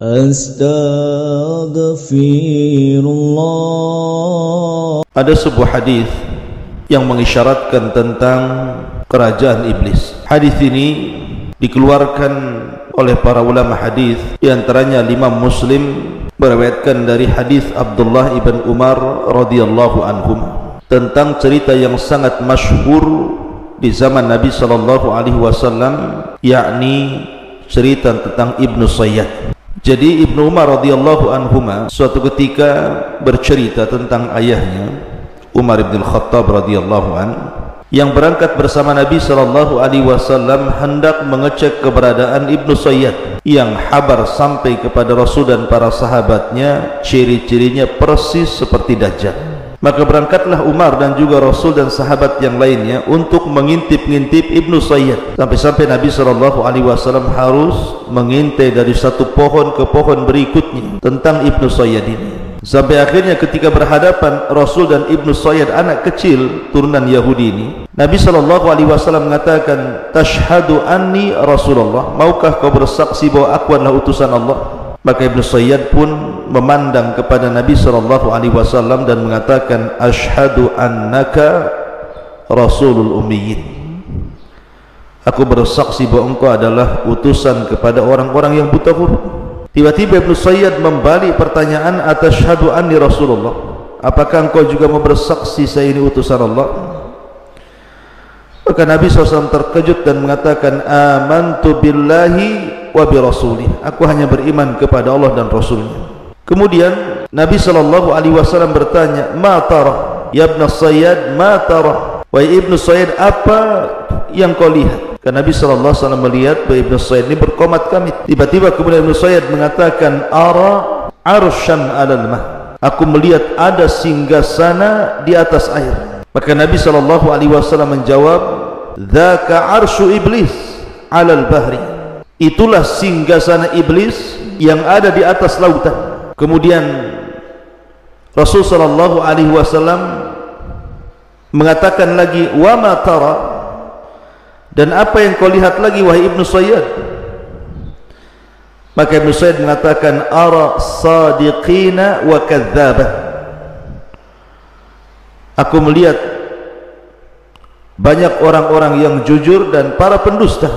Astaghfirullah. Ada sebuah hadis yang mengisyaratkan tentang kerajaan iblis. Hadis ini dikeluarkan oleh para ulama hadis, di antaranya Imam Muslim meriwayatkan dari hadis Abdullah ibn Umar radhiyallahu anhum tentang cerita yang sangat masyhur di zaman Nabi sallallahu alaihi wasallam, yakni cerita tentang Ibnu Sayyad. Jadi Ibnu Umar radhiyallahu anhuma suatu ketika bercerita tentang ayahnya Umar bin Khattab radhiyallahu an yang berangkat bersama Nabi sallallahu alaihi wasallam hendak mengecek keberadaan Ibnu Sayyad yang habar sampai kepada Rasul dan para sahabatnya, ciri-cirinya persis seperti Dajjal. Maka berangkatlah Umar dan juga Rasul dan sahabat yang lainnya untuk mengintip-ngintip Ibnu Sayyad, sampai-sampai Nabi sallallahu alaihi wasallam harus mengintai dari satu pohon ke pohon berikutnya tentang Ibnu Sayyad ini. Sampai akhirnya ketika berhadapan Rasul dan Ibnu Sayyad, anak kecil turunan Yahudi ini, Nabi sallallahu alaihi wasallam mengatakan, "Tashhadu anni Rasulullah?" Maukah kau bersaksi bahwa aku adalah utusan Allah? Maka Ibnu Sayyad pun memandang kepada Nabi sallallahu alaihi wasallam dan mengatakan, "Asyhadu annaka Rasulul Ummiyin." Aku bersaksi bahwa engkau adalah utusan kepada orang-orang yang buta huruf. Tiba-tiba Ibnu Sayyad membalik pertanyaan, "Atashhadu anni Rasulullah?" Apakah engkau juga mau bersaksi saya ini utusan Allah? Maka Nabi SAW terkejut dan mengatakan, "Amantu billahi wa bi rasulih." Aku hanya beriman kepada Allah dan Rasulnya. Kemudian Nabi SAW bertanya, "Ma tara ya Ibnu Sayyad, ma tara?" Wahai Ibnu Sayyad, apa yang kau lihat? Karena Nabi SAW melihat bahwa Ibnu Sayyad ini berkomat kamit. Tiba-tiba kemudian Ibnu Sayyad mengatakan, "Ara arsyan alal mah." Aku melihat ada singgasana di atas air. Maka Nabi SAW menjawab, "Dzaka arsyu iblis alal bahri." Itulah singgasana iblis yang ada di atas lautan. Kemudian Rasul SAW mengatakan lagi, "Wa ma tara?" Dan apa yang kau lihat lagi wahai Ibnu Sayyad? Maka Ibnu Sayyad mengatakan, "Ara sadiqina wa kadzdzaba." Aku melihat banyak orang-orang yang jujur dan para pendusta.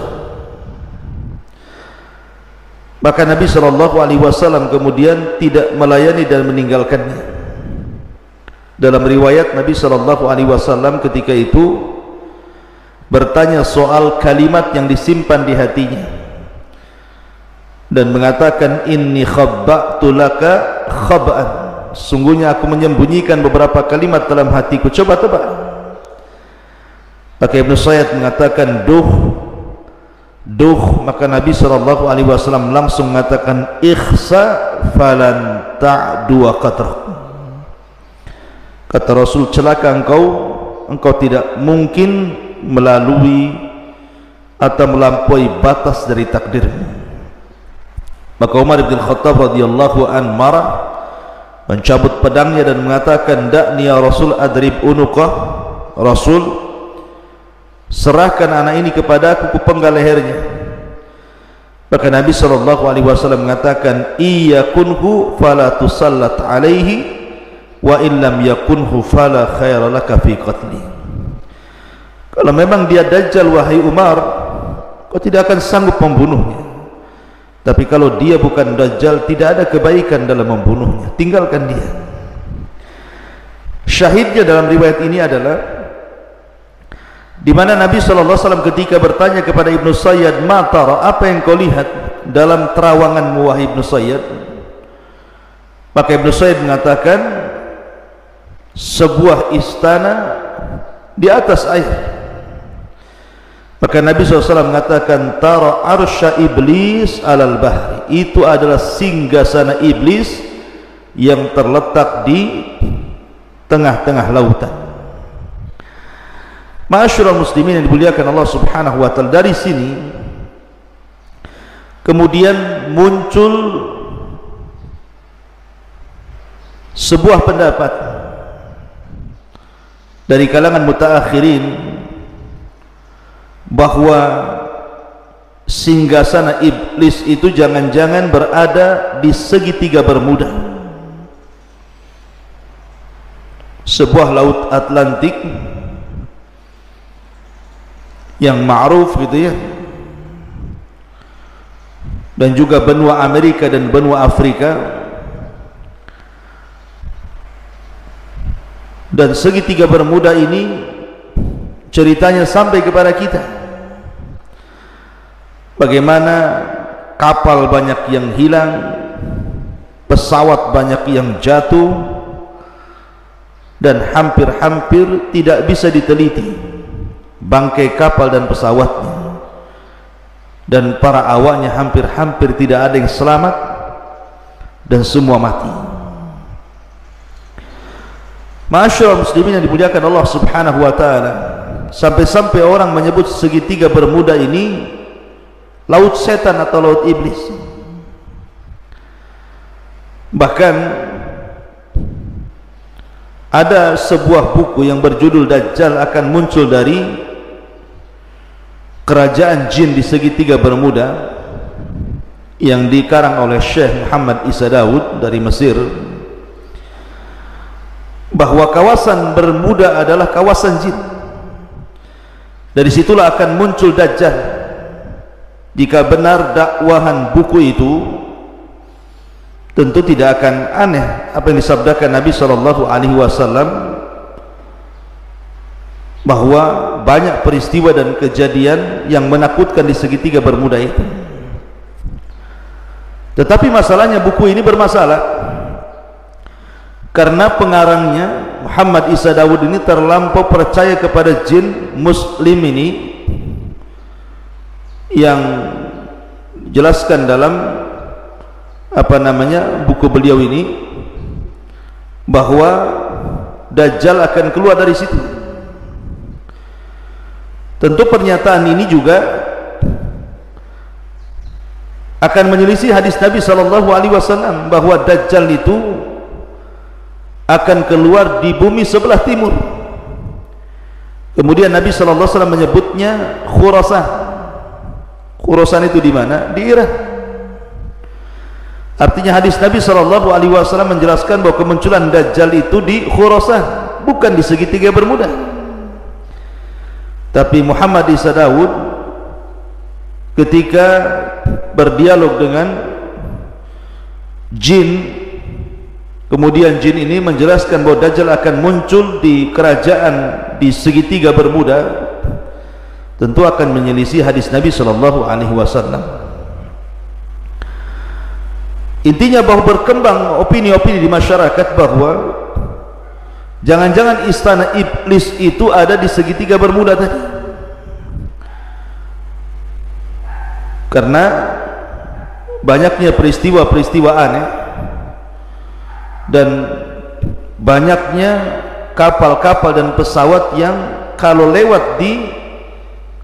Maka Nabi SAW kemudian tidak melayani dan meninggalkannya. Dalam riwayat Nabi SAW ketika itu bertanya soal kalimat yang disimpan di hatinya dan mengatakan, "Inni khabba'tu laka khab'an." Sungguhnya aku menyembunyikan beberapa kalimat dalam hatiku, coba tebak. Maka Ibnu Sayyad mengatakan, "Duh." Maka Nabi SAW langsung mengatakan, "Ikhsa falan ta'du qatrak." Kata Rasul, "Celaka engkau tidak mungkin melalui atau melampaui batas dari takdirmu." Maka Umar bin Khattab radhiyallahu an marah, mencabut pedangnya dan mengatakan, "Da'ni ya Rasul adrib unuqah." Rasul, serahkan anak ini kepada aku, kupenggal lehernya. Maka Nabi SAW mengatakan, "Iyakunhu fala tusallat alaihi wa illam yakunhu fala khaira laka fi qatli." Kalau memang dia Dajjal wahai Umar, kau tidak akan sanggup membunuhnya. Tapi kalau dia bukan Dajjal, tidak ada kebaikan dalam membunuhnya. Tinggalkan dia. Syahidnya dalam riwayat ini adalah di mana Nabi SAW ketika bertanya kepada Ibnu Sayyad, "Ma tara?" Apa yang kau lihat dalam terawanganmu wahai Ibnu Sayyad? Maka Ibnu Sayyad mengatakan, sebuah istana di atas air. Maka Nabi SAW mengatakan, "Tara arsya iblis alal bahri." Itu adalah singgasana iblis yang terletak di tengah-tengah lautan. Ma'asyiral muslimin yang dimuliakan Allah Subhanahu wa taala, dari sini kemudian muncul sebuah pendapat dari kalangan mutaakhirin bahwa singgasana iblis itu jangan-jangan berada di segitiga Bermuda, sebuah laut Atlantik yang ma'ruf gitu ya, dan juga benua Amerika dan benua Afrika. Dan segitiga Bermuda ini ceritanya sampai kepada kita, bagaimana kapal banyak yang hilang, pesawat banyak yang jatuh, dan hampir-hampir tidak bisa diteliti bangkai kapal dan pesawatnya, dan para awaknya hampir-hampir tidak ada yang selamat dan semua mati. Ma'asyiral muslimin yang dimuliakan Allah Subhanahu wa taala, sampai-sampai orang menyebut segitiga Bermuda ini laut setan atau laut iblis. Bahkan ada sebuah buku yang berjudul Dajjal akan muncul dari kerajaan jin di segitiga Bermuda, yang dikarang oleh Syekh Muhammad Isa Daud dari Mesir, bahwa kawasan Bermuda adalah kawasan jin. Dari situlah akan muncul Dajjal. Jika benar dakwahan buku itu, tentu tidak akan aneh apa yang disabdakan Nabi SAW, bahwa banyak peristiwa dan kejadian yang menakutkan di segitiga Bermuda itu. Tetapi masalahnya buku ini bermasalah karena pengarangnya Muhammad Isa Daud ini terlampau percaya kepada jin muslim ini, yang jelaskan dalam buku beliau ini bahwa Dajjal akan keluar dari situ. Tentu pernyataan ini juga akan menyelisih hadis Nabi SAW bahwa Dajjal itu akan keluar di bumi sebelah timur. Kemudian Nabi SAW menyebutnya Khurasan. Khurasan itu di mana? Di Irak. Artinya hadis Nabi SAW menjelaskan bahwa kemunculan Dajjal itu di Khurasan, bukan di segitiga Bermuda. Tapi Muhammad Isa Daud ketika berdialog dengan jin, kemudian jin ini menjelaskan bahwa Dajjal akan muncul di kerajaan di segitiga Bermuda, tentu akan menyelisih hadis Nabi SAW. Intinya bahwa berkembang opini-opini di masyarakat bahwa jangan-jangan istana iblis itu ada di segitiga Bermuda tadi, karena banyaknya peristiwa-peristiwa aneh dan banyaknya kapal-kapal dan pesawat yang kalau lewat di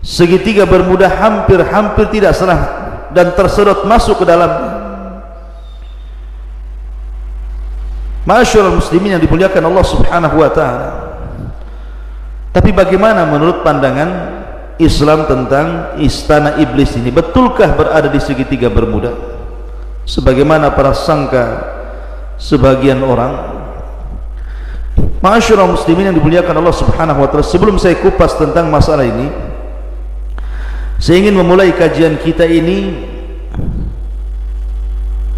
segitiga Bermuda hampir-hampir tidak selamat dan tersedot masuk ke dalam. Ma'asyiral muslimin yang dimuliakan Allah Subhanahu wa taala. Tapi bagaimana menurut pandangan Islam tentang istana iblis ini? Betulkah berada di segitiga Bermuda sebagaimana prasangka sebagian orang? Ma'asyiral muslimin yang dimuliakan Allah Subhanahu wa taala, sebelum saya kupas tentang masalah ini, saya ingin memulai kajian kita ini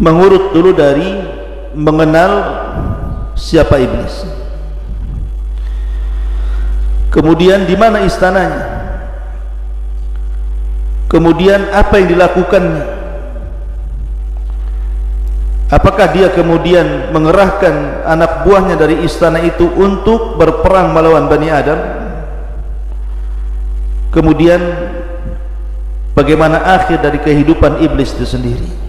mengurut dulu dari mengenal siapa iblis, kemudian di mana istananya, kemudian apa yang dilakukannya, apakah dia kemudian mengerahkan anak buahnya dari istana itu untuk berperang melawan Bani Adam, kemudian bagaimana akhir dari kehidupan iblis itu sendiri.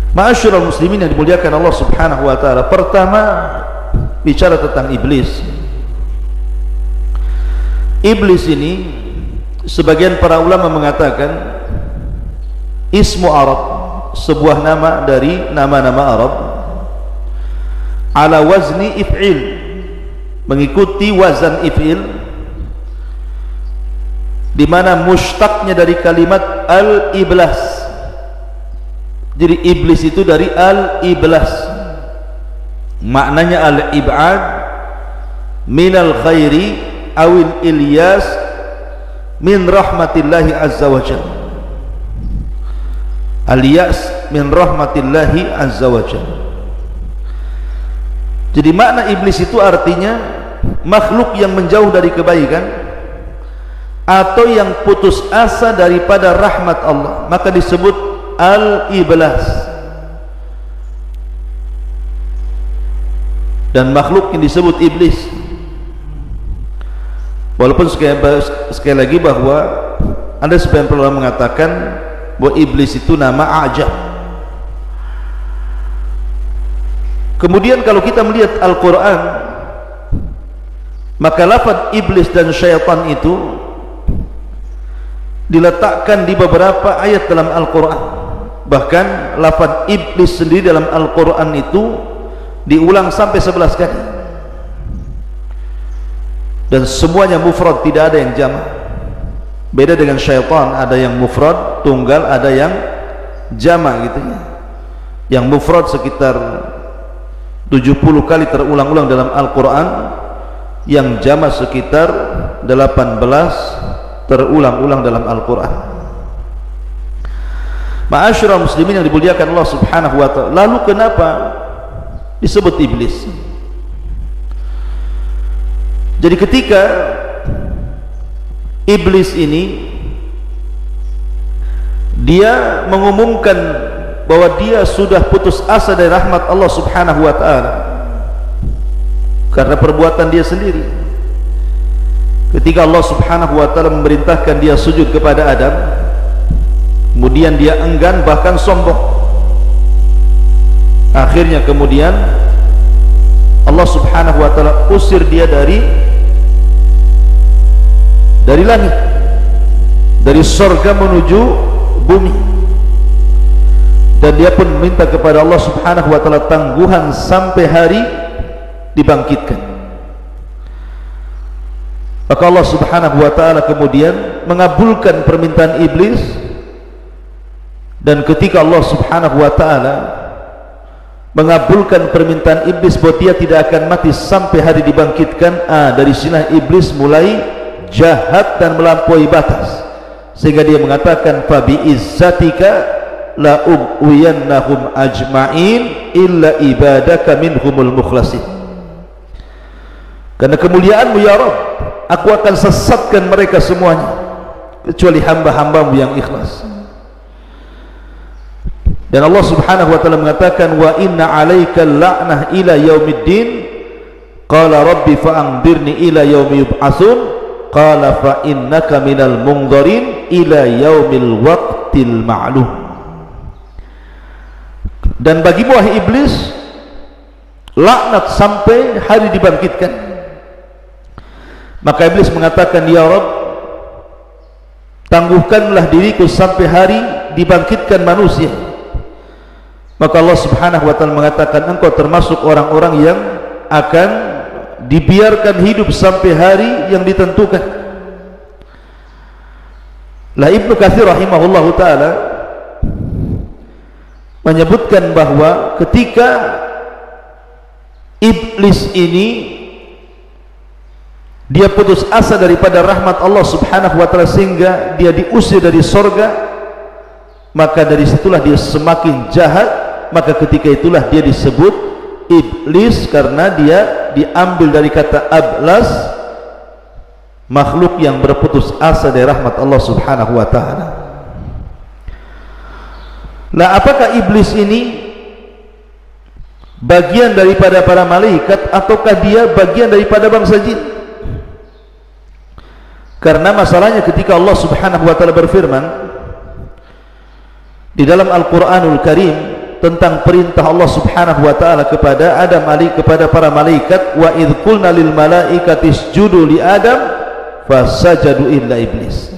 Ma'asyiral muslimin yang dimuliakan Allah Subhanahu wa taala, pertama bicara tentang iblis. Iblis ini sebagian para ulama mengatakan ismu Arab, sebuah nama dari nama-nama Arab, ala wazni if'il, mengikuti wazan if'il, di mana mushtaqnya dari kalimat al-iblas. Jadi iblis itu dari al-iblas, maknanya al-ib'ad minal khairi awil ilyas min rahmatillahi azza wa jalla. Al-yas min rahmatillahi azza wa jalla. Jadi makna iblis itu artinya makhluk yang menjauh dari kebaikan atau yang putus asa daripada rahmat Allah, maka disebut al-iblas. Dan makhluk yang disebut iblis, walaupun sekali lagi bahwa ada sebagian ulama mengatakan bahwa iblis itu nama ajab. Kemudian kalau kita melihat Al-Quran, maka lafaz iblis dan syaitan itu diletakkan di beberapa ayat dalam Al-Quran. Bahkan lafaz iblis sendiri dalam Al-Quran itu diulang sampai 11 kali, dan semuanya mufrad, tidak ada yang jamak. Beda dengan syaitan, ada yang mufrad tunggal, ada yang jamak gitu ya. Yang mufrad sekitar 70 kali terulang-ulang dalam Al-Quran, yang jamak sekitar 18 terulang-ulang dalam Al-Quran. Ma'asyiral muslimin yang dimuliakan Allah subhanahu wa ta'ala, lalu kenapa disebut iblis? Jadi ketika iblis ini dia mengumumkan bahwa dia sudah putus asa dari rahmat Allah subhanahu wa ta'ala karena perbuatan dia sendiri. Ketika Allah subhanahu wa ta'ala memerintahkan dia sujud kepada Adam, kemudian dia enggan bahkan sombong. Akhirnya kemudian Allah subhanahu wa ta'ala usir dia dari langit, dari surga menuju bumi, dan dia pun minta kepada Allah subhanahu wa ta'ala tangguhan sampai hari dibangkitkan. Maka Allah subhanahu wa ta'ala kemudian mengabulkan permintaan iblis, dan ketika Allah subhanahu wa ta'ala mengabulkan permintaan iblis bahwa dia tidak akan mati sampai hari dibangkitkan, dari sinilah iblis mulai jahat dan melampaui batas, sehingga dia mengatakan fa bi izzatika la ughwiyannahum ajma'in illa ibadaka minhumul mukhlasin. Karena kemuliaanmu ya Rabb, aku akan sesatkan mereka semuanya kecuali hamba-hambamu yang ikhlas. Dan Allah subhanahu wa ta'ala mengatakan wa inna alaika la'nah ila yaumiddin qala rabbi fa'anzirni ila yaumi yub'atsun qala fa innaka minal munzirin ila yaumil waqtil ma'lum. Dan bagi buah iblis laknat sampai hari dibangkitkan. Maka iblis mengatakan, ya Rabb, tangguhkanlah diriku sampai hari dibangkitkan manusia. Maka Allah subhanahu wa ta'ala mengatakan, engkau termasuk orang-orang yang akan dibiarkan hidup sampai hari yang ditentukan. Lah Ibnu Katsir rahimahullahu ta'ala menyebutkan bahwa ketika iblis ini dia putus asa daripada rahmat Allah subhanahu wa ta'ala sehingga dia diusir dari surga, maka dari situlah dia semakin jahat. Maka ketika itulah dia disebut iblis, karena dia diambil dari kata ablas, makhluk yang berputus asa dari rahmat Allah subhanahu wa ta'ala. Nah, apakah iblis ini bagian daripada para malaikat ataukah dia bagian daripada bangsa jin? Karena masalahnya ketika Allah subhanahu wa ta'ala berfirman di dalam Al-Quranul Karim tentang perintah Allah subhanahu wa ta'ala kepada Adam kepada para malaikat, wa idh qulna lil malaikati isjudu li Adam fasajadu illa iblis.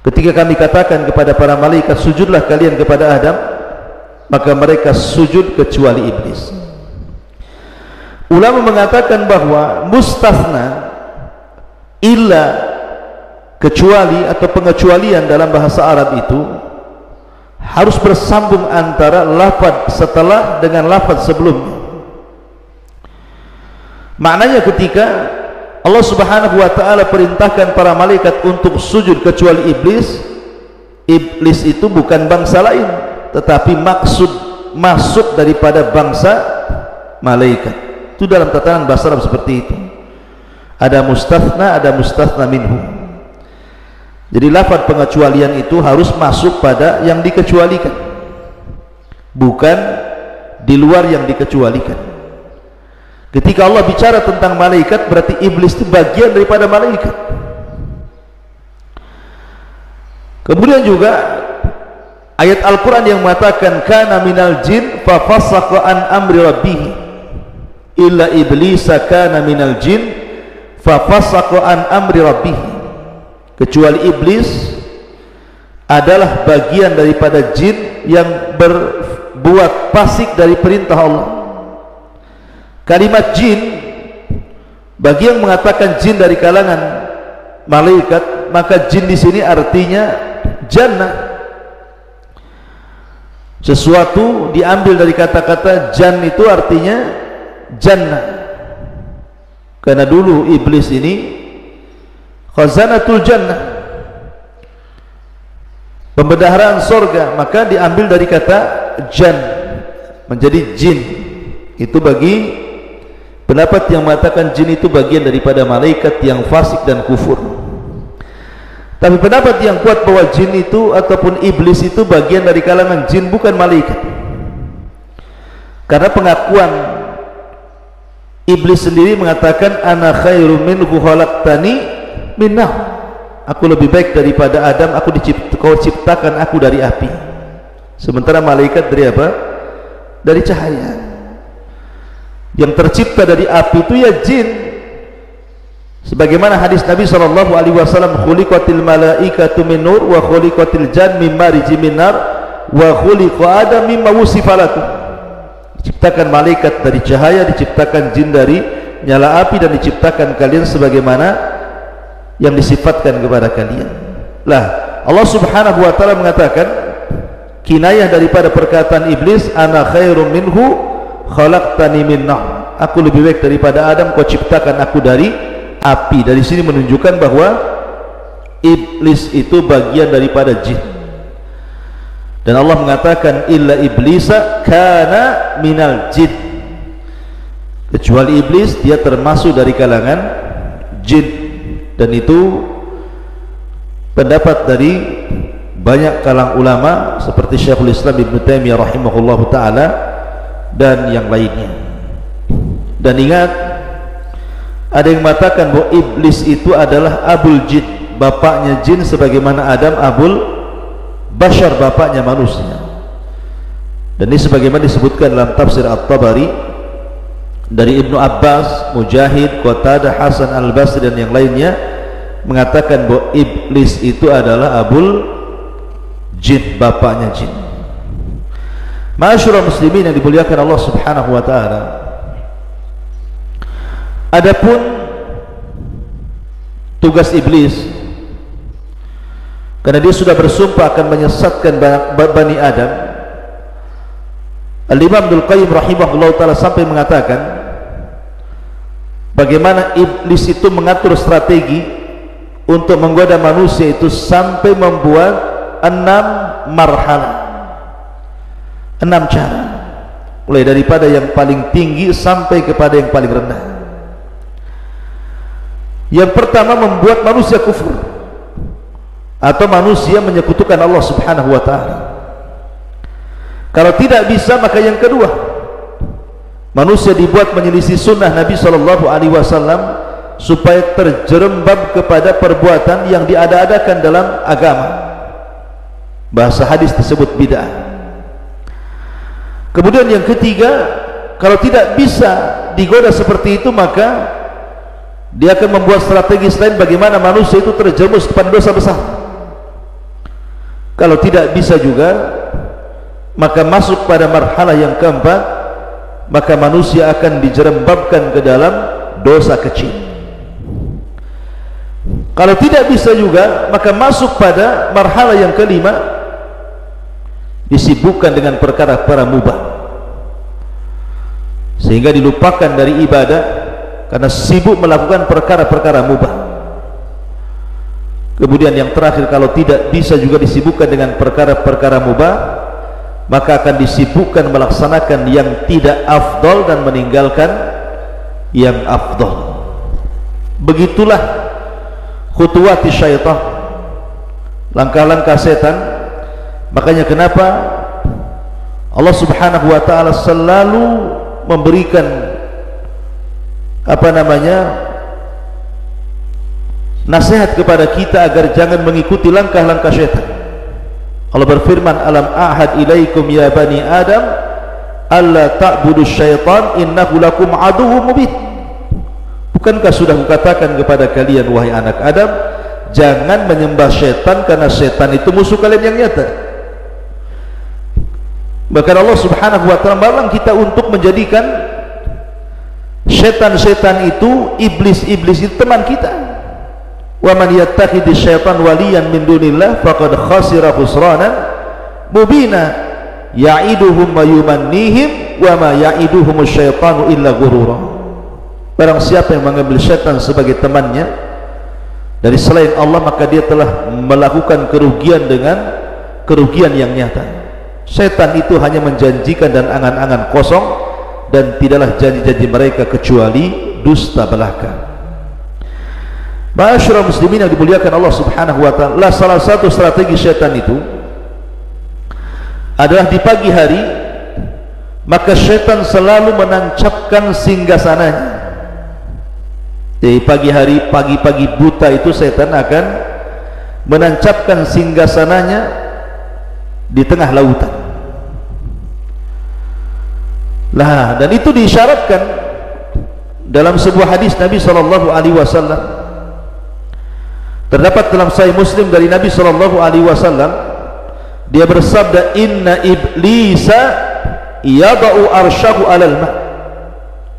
Ketika kami katakan kepada para malaikat sujudlah kalian kepada Adam, maka mereka sujud kecuali iblis. Ulama mengatakan bahwa mustafna illa kecuali atau pengecualian dalam bahasa Arab itu harus bersambung antara lafaz setelah dengan lafaz sebelumnya. Maknanya ketika Allah Subhanahu wa taala perintahkan para malaikat untuk sujud kecuali iblis, iblis itu bukan bangsa lain, tetapi masuk daripada bangsa malaikat. Itu dalam tatanan bahasa Arab seperti itu. Ada mustatsna minhu. Jadi lafaz pengecualian itu harus masuk pada yang dikecualikan, bukan di luar yang dikecualikan. Ketika Allah bicara tentang malaikat, berarti iblis itu bagian daripada malaikat. Kemudian juga ayat Al-Quran yang mengatakan kana minal jin fa fasaqa an amri rabbih illa iblisa kana minal jin fa fasaqa an amri rabbih. Kecuali iblis adalah bagian daripada jin yang berbuat fasik dari perintah Allah. Kalimat jin, bagi yang mengatakan jin dari kalangan malaikat, maka jin di sini artinya jannah. Sesuatu diambil dari kata-kata jan itu artinya jannah. Karena dulu iblis ini khazanatul jannah, pembendaharaan surga, maka diambil dari kata jan menjadi jin. Itu bagi pendapat yang mengatakan jin itu bagian daripada malaikat yang fasik dan kufur. Tapi pendapat yang kuat bahwa jin itu ataupun iblis itu bagian dari kalangan jin, bukan malaikat. Karena pengakuan iblis sendiri mengatakan ana khairum minhu khalaqtani min nar. Aku lebih baik daripada Adam, kau ciptakan aku dari api. Sementara malaikat dari apa? Dari cahaya. Yang tercipta dari api itu ya jin. Sebagaimana hadis Nabi SAW, khuliqatil malaikatu min nur wa khuliqatil jan min mariji min nar wa khuliqa adam mimma wusifa lakum. Diciptakan malaikat dari cahaya, diciptakan jin dari nyala api, dan diciptakan kalian sebagaimana yang disifatkan kepada kalian. Lah, Allah Subhanahu wa taala mengatakan kinayah daripada perkataan iblis, ana khairum minhu khalaqtani min nar. Aku lebih baik daripada Adam, kau ciptakan aku dari api. Dari sini menunjukkan bahwa iblis itu bagian daripada jin. Dan Allah mengatakan illa iblisa kana minal jin. Kecuali iblis, dia termasuk dari kalangan jin. Dan itu pendapat dari banyak kalangan ulama seperti Syekhul Islam Ibn Taimiyah rahimahullahu taala dan yang lainnya. Dan ingat, ada yang mengatakan bahwa iblis itu adalah abul jin, bapaknya jin, sebagaimana Adam abul bashar, bapaknya manusia. Dan ini sebagaimana disebutkan dalam tafsir At-Tabari dari Ibnu Abbas, Mujahid, Qatadah, Hasan Al-Basri dan yang lainnya mengatakan bahwa iblis itu adalah abul jin, bapaknya jin. Ma'asyiral muslimin yang dimuliakan Allah Subhanahu wa taala, adapun tugas iblis, karena dia sudah bersumpah akan menyesatkan Bani Adam, Al-Imam Ibnu Qayyim rahimahullah ta'ala sampai mengatakan bagaimana iblis itu mengatur strategi untuk menggoda manusia itu sampai membuat 6 marhalah, 6 cara, mulai daripada yang paling tinggi sampai kepada yang paling rendah. Yang pertama, membuat manusia kufur atau manusia menyekutukan Allah Subhanahu wa taala. Kalau tidak bisa, maka yang kedua, manusia dibuat menyelisih sunnah Nabi SAW supaya terjerembab kepada perbuatan yang diada-adakan dalam agama. Bahasa hadis disebut bid'ah. Kemudian yang ketiga, kalau tidak bisa digoda seperti itu, maka dia akan membuat strategi lain bagaimana manusia itu terjerumus pada dosa besar. Kalau tidak bisa juga, maka masuk pada marhalah yang keempat, maka manusia akan dijerembabkan ke dalam dosa kecil. Kalau tidak bisa juga, maka masuk pada marhalah yang kelima, disibukkan dengan perkara-perkara mubah sehingga dilupakan dari ibadah karena sibuk melakukan perkara-perkara mubah. Kemudian yang terakhir, kalau tidak bisa juga disibukkan dengan perkara-perkara mubah, maka akan disibukkan melaksanakan yang tidak afdol dan meninggalkan yang afdol. Begitulah khutuwati syaitan, langkah-langkah setan. Makanya kenapa Allah Subhanahu wa ta'ala selalu memberikan nasihat kepada kita agar jangan mengikuti langkah-langkah syaitan. Allah berfirman, alam ahad ilaikum ya bani adam alla ta'budu syaitan innahu lakum aduwwum mubin. Bukankah sudah kukatakan kepada kalian wahai anak Adam, jangan menyembah setan karena setan itu musuh kalian yang nyata. Bahkan Allah Subhanahu wa ta'ala melarang kita untuk menjadikan setan-setan itu, iblis-iblis itu teman kita. Wa man yattakhidhi syaitan waliyan min dunillah faqad khasira khusranan mubina ya'iduhum wa yumannihim wa ma ya'iduhumus syaitanu illa ghurura. Barang siapa yang mengambil syaitan sebagai temannya dari selain Allah, maka dia telah melakukan kerugian dengan kerugian yang nyata. Syaitan itu hanya menjanjikan dan angan-angan kosong, dan tidaklah janji-janji mereka kecuali dusta belaka. Ma'asyiral muslimin yang dimuliakan Allah Subhanahu wa ta'ala, salah satu strategi syaitan itu adalah di pagi hari, maka syaitan selalu menancapkan singgasananya. Di pagi hari, pagi-pagi buta itu setan akan menancapkan singgasananya di tengah lautan. Lah, dan itu diisyaratkan dalam sebuah hadis Nabi SAW. Terdapat dalam Sahih Muslim dari Nabi SAW, dia bersabda, inna iblisa yada'u arsyahu alal ma'.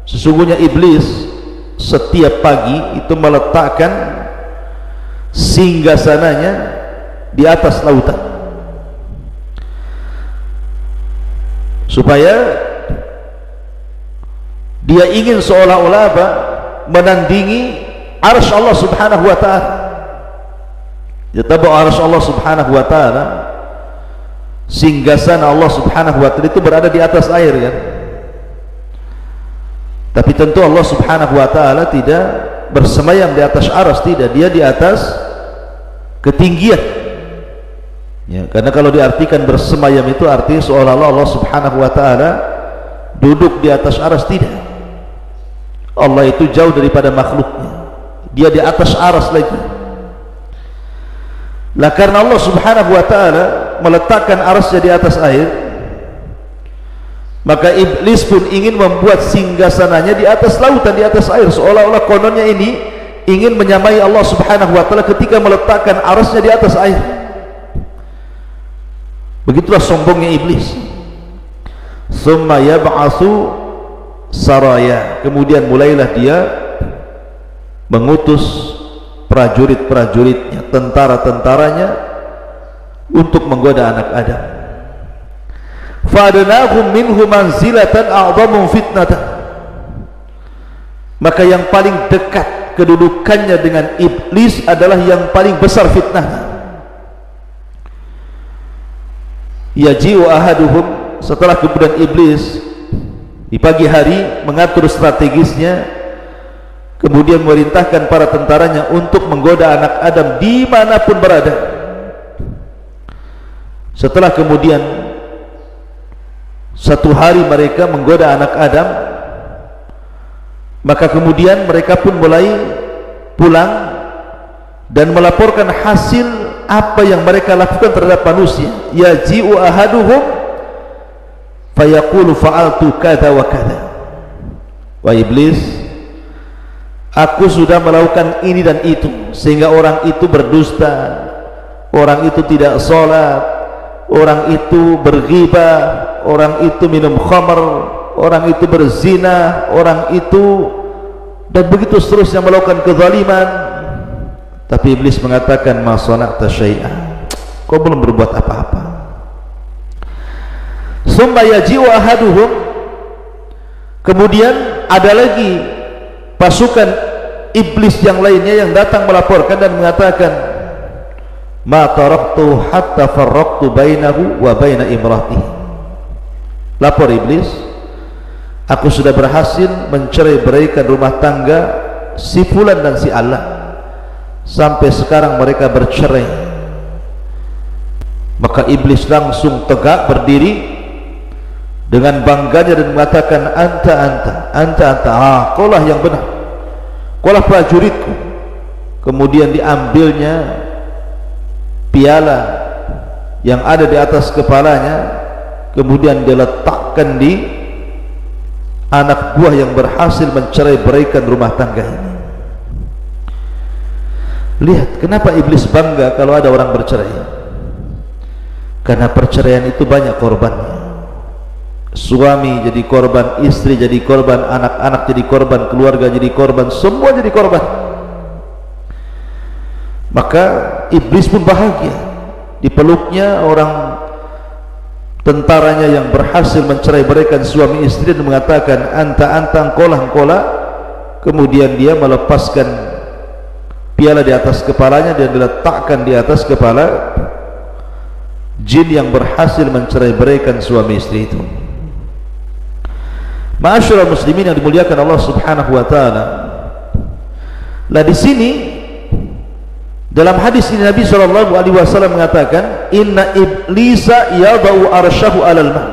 Sesungguhnya iblis setiap pagi itu meletakkan singgasananya di atas lautan, supaya dia ingin seolah-olah menandingi arsy Allah Subhanahu wa ta'ala. Yatabu arsy Allah Subhanahu wa ta'ala, singgasana Allah Subhanahu wa ta'ala itu berada di atas air, kan? Tapi tentu Allah Subhanahu wa ta'ala tidak bersemayam di atas aras, tidak, dia di atas ketinggian ya, karena kalau diartikan bersemayam itu artinya seolah-olah Allah Subhanahu wa ta'ala duduk di atas aras, tidak. Allah itu jauh daripada makhluknya, dia di atas aras lagi. Lah karena Allah Subhanahu wa ta'ala meletakkan arasnya di atas air, maka iblis pun ingin membuat singgasananya di atas lautan, di atas air, seolah-olah kononnya ini ingin menyamai Allah Subhanahu wa ta'ala ketika meletakkan arasnya di atas air. Begitulah sombongnya iblis. Summa yab'atsu saraya, kemudian mulailah dia mengutus prajurit-prajuritnya, tentara-tentaranya untuk menggoda anak Adam. Fa'adnahum minhu manzilatan a'dhamu fitnatan, maka yang paling dekat kedudukannya dengan iblis adalah yang paling besar fitnah. Yaji'u ahaduhum, setelah kemudian iblis di pagi hari mengatur strategisnya, kemudian memerintahkan para tentaranya untuk menggoda anak Adam dimanapun berada. Setelah kemudian satu hari mereka menggoda anak Adam, maka kemudian mereka pun mulai pulang dan melaporkan hasil apa yang mereka lakukan terhadap manusia. Yaji'u ahaduhum fayaqulu fa'altu kada wa kada. Wah iblis, aku sudah melakukan ini dan itu, sehingga orang itu berdusta, orang itu tidak sholat, orang itu berghibah, orang itu minum khamr, orang itu berzina, orang itu, dan begitu seterusnya melakukan kezaliman. Tapi iblis mengatakan, ma sana'ta syai'an, kau belum berbuat apa-apa. Summa yaji'u ahaduhum, kemudian ada lagi pasukan iblis yang lainnya yang datang melaporkan dan mengatakan, ma taraktu hatta farraqtu bainahu wa baina imratihi. Lapor iblis, aku sudah berhasil mencerai-beraikan rumah tangga si fulan dan si Allah, sampai sekarang mereka bercerai. Maka iblis langsung tegak berdiri dengan bangganya dan mengatakan, anta, kaulah yang benar, kaulah prajuritku. Kemudian diambilnya piala yang ada di atas kepalanya, kemudian diletakkan di anak buah yang berhasil mencerai-beraikan rumah tangga ini. Lihat kenapa iblis bangga kalau ada orang bercerai. Karena perceraian itu banyak korbannya. Suami jadi korban, istri jadi korban, anak-anak jadi korban, keluarga jadi korban, semua jadi korban. Maka iblis pun bahagia dipeluknya orang tentaranya yang berhasil mencerai-beraikan suami istri dan mengatakan, anta, engkaulah. Kemudian dia melepaskan piala di atas kepalanya dan diletakkan di atas kepala jin yang berhasil mencerai-beraikan suami istri itu. Ma'asyiral muslimin yang dimuliakan Allah Subhanahu wa taala. Lah di sini dalam hadis ini Nabi sallallahu alaihi wasallam mengatakan, inna iblisa yadau arsyahu 'alal ma'.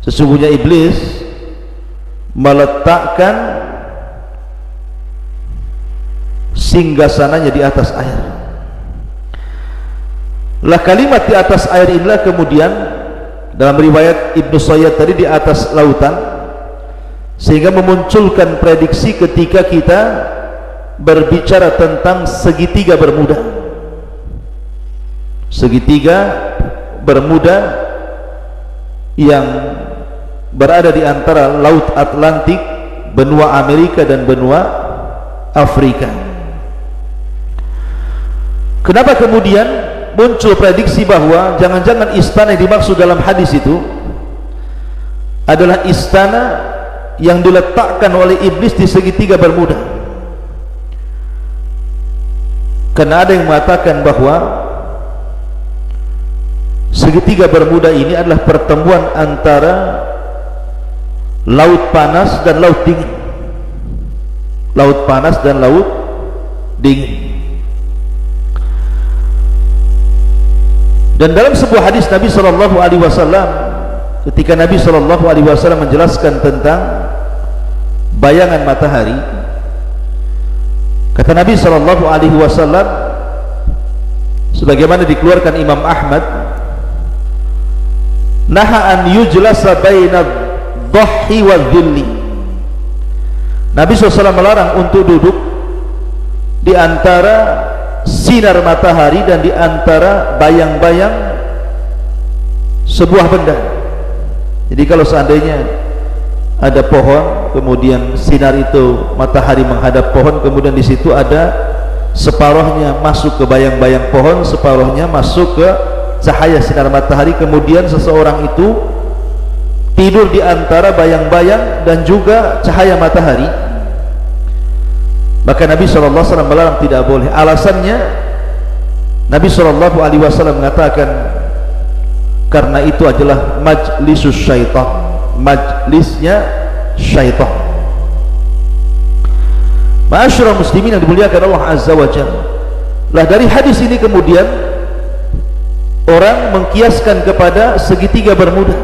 Sesungguhnya iblis meletakkan singgasananya di atas air. Lah kalimat di atas air inilah kemudian dalam riwayat Ibnu Sayyad tadi di atas lautan, sehingga memunculkan prediksi ketika kita berbicara tentang segitiga bermuda. Segitiga bermuda yang berada di antara Laut Atlantik, benua Amerika dan benua Afrika. Kenapa kemudian muncul prediksi bahwa jangan-jangan istana yang dimaksud dalam hadis itu adalah istana yang diletakkan oleh iblis di segitiga bermuda? Karena ada yang mengatakan bahwa segitiga bermuda ini adalah pertemuan antara laut panas dan laut dingin. Laut panas dan laut dingin. Dan dalam sebuah hadis Nabi sallallahu alaihi wasallam, ketika Nabi sallallahu alaihi wasallam menjelaskan tentang bayangan matahari, kata Nabi sallallahu alaihi wasallam sebagaimana dikeluarkan Imam Ahmad, naha an yujlasa baina dhahhi wa dhilli. Nabi SAW melarang untuk duduk di antara sinar matahari dan di antara bayang-bayang sebuah benda. Jadi kalau seandainya ada pohon, kemudian sinar itu matahari menghadap pohon, kemudian di situ ada separuhnya masuk ke bayang-bayang pohon, separuhnya masuk ke cahaya sinar matahari, kemudian seseorang itu tidur di antara bayang-bayang dan juga cahaya matahari, maka Nabi SAW melarang, tidak boleh. Alasannya Nabi SAW mengatakan karena itu adalah majlisus syaitan, majlisnya syaitan. Ma'asyiral muslimin yang dimuliakan Allah Azza wa Jalla. Lah dari hadis ini kemudian orang mengkiaskan kepada segitiga bermuda,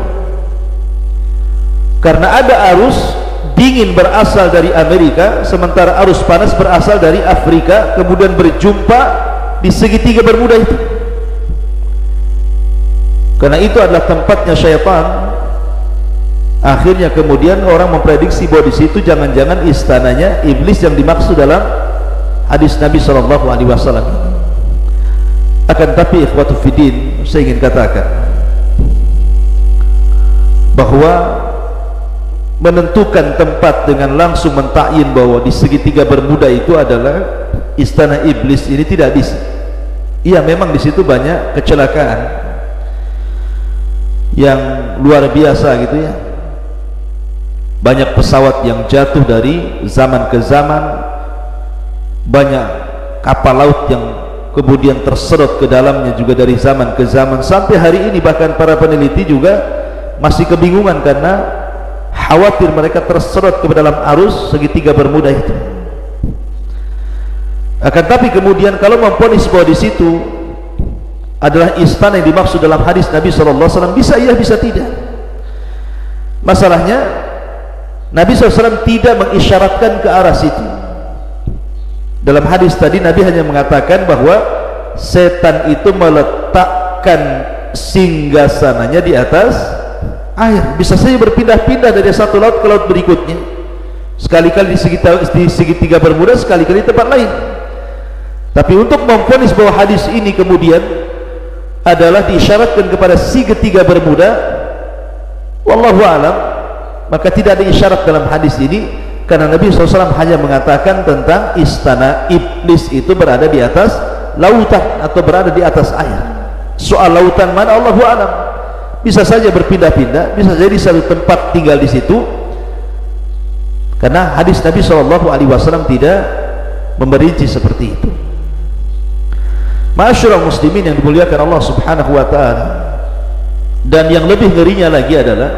karena ada arus dingin berasal dari Amerika, sementara arus panas berasal dari Afrika, kemudian berjumpa di segitiga bermuda itu. Karena itu adalah tempatnya syaitan. Akhirnya kemudian orang memprediksi bahwa di situ jangan-jangan istananya iblis yang dimaksud dalam hadis Nabi SAW. Akan tapi ikhwatu fiddin, saya ingin katakan bahwa menentukan tempat dengan langsung mentakyin bahwa di segitiga bermuda itu adalah istana iblis ini tidak bisa. Iya, memang di situ banyak kecelakaan yang luar biasa gitu ya. Banyak pesawat yang jatuh dari zaman ke zaman, banyak kapal laut yang kemudian terserot ke dalamnya juga dari zaman ke zaman. Sampai hari ini bahkan para peneliti juga masih kebingungan karena khawatir mereka terserot ke dalam arus segitiga Bermuda itu. Akan tapi kemudian kalau memponis bahwa di situ adalah istana yang dimaksud dalam hadis Nabi SAW, bisa iya, bisa tidak. Masalahnya Nabi SAW tidak mengisyaratkan ke arah situ. Dalam hadis tadi Nabi hanya mengatakan bahwa setan itu meletakkan singgasananya di atas air. Bisa saja berpindah-pindah dari satu laut ke laut berikutnya, sekali-kali di segitiga Bermuda, sekali-kali di tempat lain. Tapi untuk memvonis bahwa hadis ini kemudian adalah diisyaratkan kepada segitiga Bermuda, wallahu alam, maka tidak ada isyarat dalam hadis ini, karena Nabi SAW hanya mengatakan tentang istana iblis itu berada di atas lautan atau berada di atas air. Soal lautan mana, Allahu alam, bisa saja berpindah-pindah, bisa jadi satu tempat tinggal di situ, karena hadis Nabi SAW tidak memperinci seperti itu. Ma'asyiral muslimin yang dimuliakan Allah Subhanahu wa taala. Dan yang lebih ngerinya lagi adalah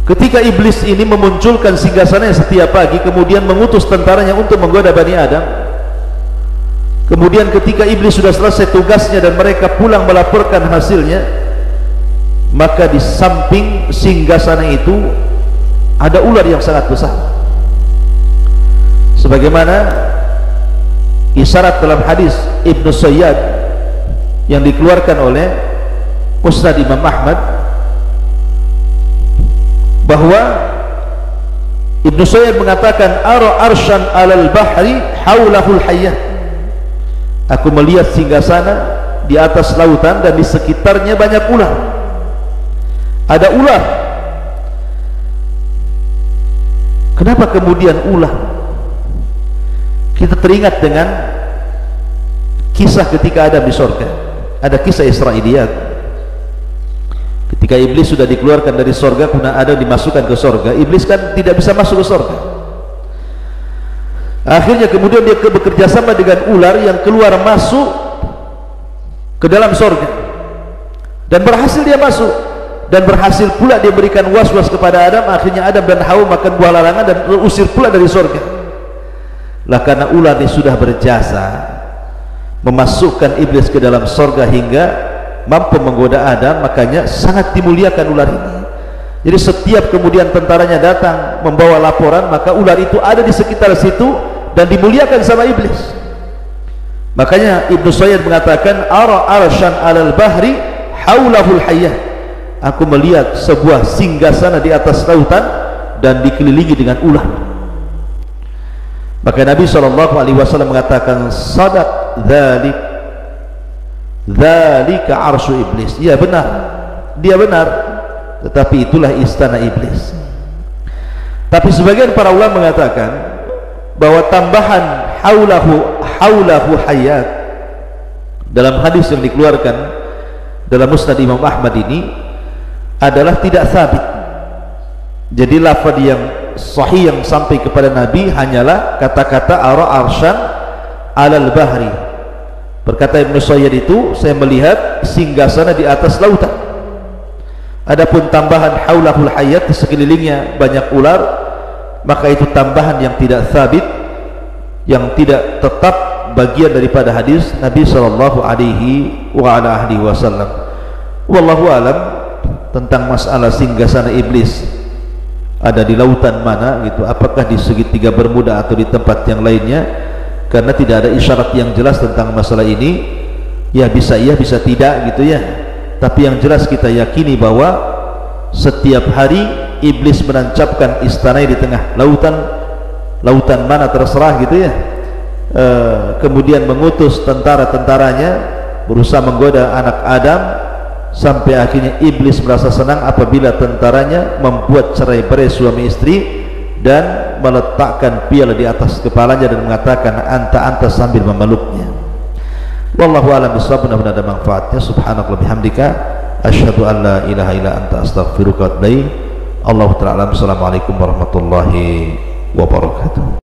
ketika iblis ini memunculkan singgasananya setiap pagi, kemudian mengutus tentaranya untuk menggoda Bani Adam. Kemudian ketika iblis sudah selesai tugasnya dan mereka pulang melaporkan hasilnya, maka di samping singgasana itu ada ular yang sangat besar. Sebagaimana isyarat dalam hadis Ibnu Sayyad yang dikeluarkan oleh Musnad Imam Ahmad, bahwa Ibnu Sayyad mengatakan, ara arsyan alal bahri haulahul hayyat, aku melihat singgasana di atas lautan dan di sekitarnya banyak ular. Ada ular. Kenapa kemudian ular? Kita teringat dengan kisah ketika Adam di surga. Ada kisah Israiliyat. Ketika iblis sudah dikeluarkan dari surga, kemudian Adam dimasukkan ke surga. Iblis kan tidak bisa masuk ke surga. Akhirnya kemudian dia bekerja sama dengan ular yang keluar masuk ke dalam surga, dan berhasil dia masuk, dan berhasil pula dia berikan was-was kepada Adam. Akhirnya Adam dan Hawa makan buah larangan dan terusir pula dari surga. Lah karena ular ini sudah berjasa memasukkan iblis ke dalam surga hingga mampu menggoda Adam, makanya sangat dimuliakan ular ini. Jadi setiap kemudian tentaranya datang membawa laporan, maka ular itu ada di sekitar situ dan dimuliakan sama iblis. Makanya Ibnu Sayyid mengatakan, ara arsyan alal bahri haulahul hayyah, aku melihat sebuah singgasana di atas lautan dan dikelilingi dengan ular. Maka Nabi SAW mengatakan, sadaq dzalika arsyu iblis. Ya benar, dia benar, tetapi itulah istana iblis. Tapi sebagian para ulama mengatakan bahwa tambahan haulahu hayat dalam hadis yang dikeluarkan dalam Musnad Imam Ahmad ini adalah tidak sabit. Jadi lafaz yang sahih yang sampai kepada Nabi hanyalah kata-kata ara arsyan alal bahri. Berkata Ibnu Sayyid itu, saya melihat singgasana di atas lautan. Adapun tambahan haulahul hayat, di sekelilingnya banyak ular, maka itu tambahan yang tidak sabit, yang tidak tetap bagian daripada hadis Nabi sallallahu alaihi wasallam. Wallahu alam tentang masalah singgasana iblis ada di lautan mana gitu, apakah di segitiga Bermuda atau di tempat yang lainnya, karena tidak ada isyarat yang jelas tentang masalah ini. Ya bisa iya, bisa tidak gitu ya. Tapi yang jelas kita yakini bahwa setiap hari iblis menancapkan istananya di tengah lautan mana terserah gitu ya, kemudian mengutus tentara-tentaranya berusaha menggoda anak Adam, sampai akhirnya iblis merasa senang apabila tentaranya membuat cerai-berai suami istri dan meletakkan piala di atas kepalanya dan mengatakan anta sambil memeluknya. Wallahu a'lam bishawab. Mudah-mudahan ada manfaatnya. Subhanakallahumma bihamdika asyhadu an la ilaha illa anta astaghfiruka wa atubu ilaik. Allahu ta'ala. Assalamualaikum warahmatullahi wabarakatuh.